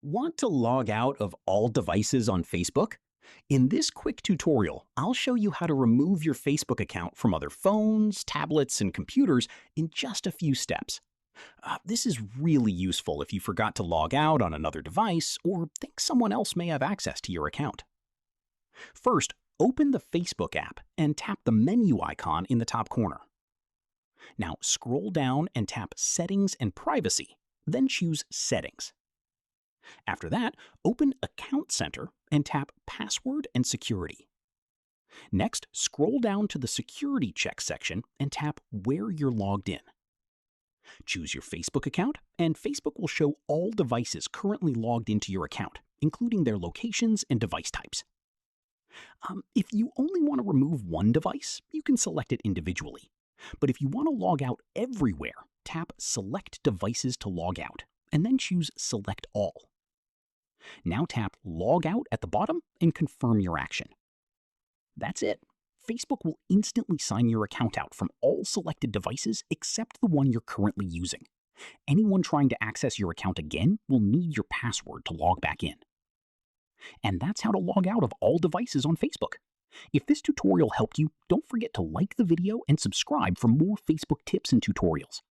Want to log out of all devices on Facebook? In this quick tutorial, I'll show you how to remove your Facebook account from other phones, tablets, and computers in just a few steps. This is really useful if you forgot to log out on another device or think someone else may have access to your account. First, open the Facebook app and tap the menu icon in the top corner. Now scroll down and tap Settings and Privacy, then choose Settings. After that, open Account Center and tap Password and Security. Next, scroll down to the Security Check section and tap Where you're logged in. Choose your Facebook account, and Facebook will show all devices currently logged into your account, including their locations and device types. If you only want to remove one device, you can select it individually. But if you want to log out everywhere, tap Select Devices to log out, and then choose Select All. Now tap Log Out at the bottom and confirm your action. That's it. Facebook will instantly sign your account out from all selected devices except the one you're currently using. Anyone trying to access your account again will need your password to log back in. And that's how to log out of all devices on Facebook. If this tutorial helped you, don't forget to like the video and subscribe for more Facebook tips and tutorials.